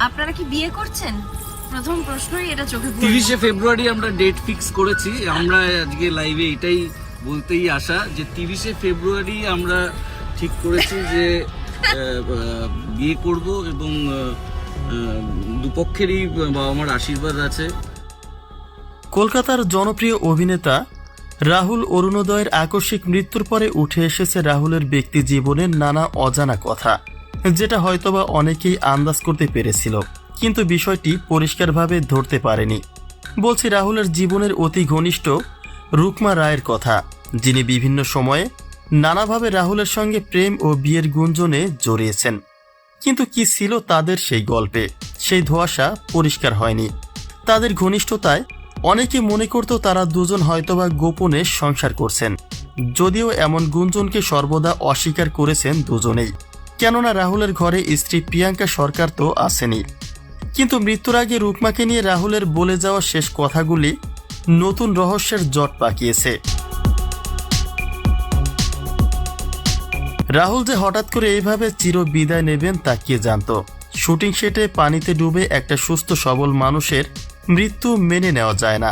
আপনারা কি বিয়ে করছেন? প্রথম প্রশ্নই এটা চোখে পড়লো। 30শে ফেব্রুয়ারি আমরা ডেট ফিক্স করেছি। আমরা আজকে লাইভে এটাই বলতেই আসা যে 30শে ফেব্রুয়ারি আমরা ঠিক করেছি যে বিয়ে করব এবং দুপক্ষেরই বাবা মার আশীর্বাদ আছে। কলকাতার জনপ্রিয় অভিনেতা রাহুল অরুণোদয়ের আকস্মিক মৃত্যুর পরে উঠে এসেছে রাহুলের ব্যক্তি জীবনের নানা অজানা কথা, যেটা হয়তোবা অনেকেই আন্দাজ করতে পেরেছিল, কিন্তু বিষয়টি পরিষ্কারভাবে ধরতে পারেনি। বলছি রাহুলের জীবনের অতি ঘনিষ্ঠ রুকমা রায়ের কথা, যিনি বিভিন্ন সময়ে নানাভাবে রাহুলের সঙ্গে প্রেম ও বিয়ের গুঞ্জনে জড়িয়েছেন। কিন্তু কি ছিল তাদের সেই গল্পে? সেই ধোঁয়াশা পরিষ্কার হয়নি। তাদের ঘনিষ্ঠতায় অনেকে মনে করত তারা দুজন হয়তোবা গোপনে সংসার করছেন, যদিও এমন গুঞ্জনকে সর্বদা অস্বীকার করেছেন দুজনেই। কেননা রাহুলের ঘরে স্ত্রী প্রিয়াঙ্কা সরকার তো আসেনি। কিন্তু মৃত্যুর আগে রুকমাকে নিয়ে রাহুলের বলে যাওয়া শেষ কথাগুলি নতুন রহস্যের জট পাকিয়েছে। রাহুল যে হঠাৎ করে এইভাবে চির বিদায় নেবেন তা কে জানত? শুটিং সেটে পানিতে ডুবে একটা সুস্থ সবল মানুষের মৃত্যু মেনে নেওয়া যায় না,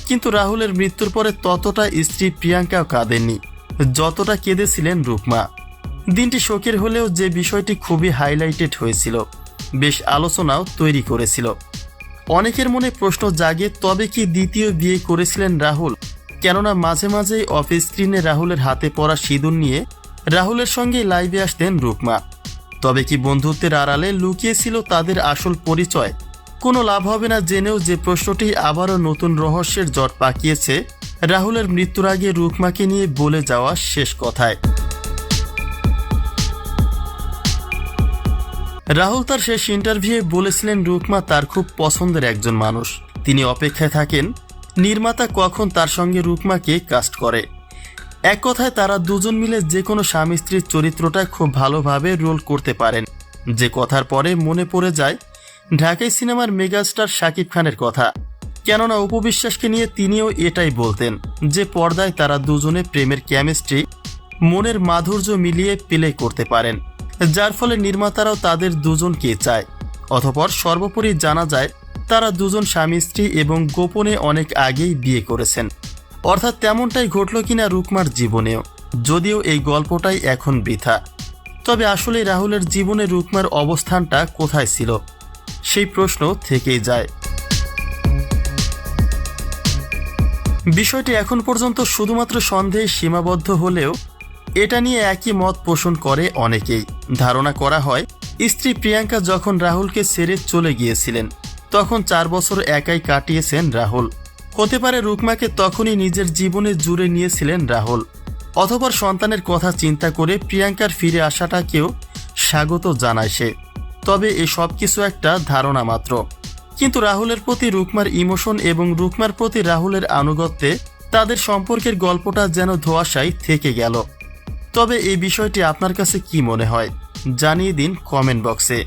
কিন্তু রাহুলের মৃত্যুর পরে ততটা স্ত্রী প্রিয়াঙ্কাও কাঁদেননি যতটা কেঁদেছিলেন রুকমা। দিনটি শোকের হলেও যে বিষয়টি খুবই হাইলাইটেড হয়েছিল, বেশ আলোচনাও তৈরি করেছিল। অনেকের মনে প্রশ্ন জাগে, তবে কি দ্বিতীয় বিয়ে করেছিলেন রাহুল? কেননা মাঝে মাঝেই অফ স্ক্রিনে রাহুলের হাতে পড়া সিঁদুর নিয়ে রাহুলের সঙ্গে লাইভে আসতেন রুকমা। তবে কি বন্ধুত্বের আড়ালে লুকিয়েছিল তাদের আসল পরিচয়? কোনো লাভ হবে না জেনেও যে প্রশ্নটি আবারও নতুন রহস্যের জট পাকিয়েছে রাহুলের মৃত্যুর আগে রুকমাকে নিয়ে বলে যাওয়া শেষ কথায়। রাহুল তার শেষ ইন্টারভিউয়ে বলেছিলেন রুকমা তার খুব পছন্দের একজন মানুষ। তিনি অপেক্ষায় থাকেন নির্মাতা কখন তার সঙ্গে রুকমাকে কাস্ট করে। এক কথায় তারা দুজন মিলে যে কোনো স্বামী স্ত্রীর চরিত্রটা খুব ভালোভাবে রোল করতে পারেন। যে কথার পরে মনে পড়ে যায় ঢাকাই সিনেমার মেগাস্টার শাকিব খানের কথা। কেননা অপু বিশ্বাসকে নিয়ে তিনিও এটাই বলতেন যে পর্দায় তারা দুজনে প্রেমের কেমিস্ট্রি, মনের মাধুর্য মিলিয়ে প্লে করতে পারেন, যার ফলে নির্মাতারাও তাদের দুজনকে চায়। অতঃপর সর্বোপরি জানা যায় তারা দুজন স্বামী স্ত্রী এবং গোপনে অনেক আগেই বিয়ে করেছেন। অর্থাৎ তেমনটাই ঘটল কিনা রুকমার জীবনেও, যদিও এই গল্পটাই এখন বৃথা। তবে আসলে রাহুলের জীবনে রুকমার অবস্থানটা কোথায় ছিল, সেই প্রশ্ন থেকেই যায়। বিষয়টি এখন পর্যন্ত শুধুমাত্র সন্দেহে সীমাবদ্ধ হলেও এটা নিয়ে একই মত পোষণ করে অনেকেই। ধারণা করা হয় স্ত্রী প্রিয়াঙ্কা যখন রাহুলকে ছেড়ে চলে গিয়েছিলেন তখন 4 বছর একাই কাটিয়েছেন রাহুল। হতে পারে রুকমাকে তখনই নিজের জীবনে জুড়ে নিয়েছিলেন রাহুল। অথবা সন্তানের কথা চিন্তা করে প্রিয়াঙ্কার ফিরে আসাটাকেও স্বাগত জানায় সে। তবে এ সব কিছু একটা ধারণা মাত্র। কিন্তু রাহুলের প্রতি রুকমার ইমোশন এবং রুকমার প্রতি রাহুলের আনুগত্যে তাদের সম্পর্কের গল্পটা যেন ধোঁয়াশায় থেকে গেল। তবে এই বিষয়টি আপনার কাছে কি মনে হয় জানিয়ে দিন কমেন্ট বক্সে।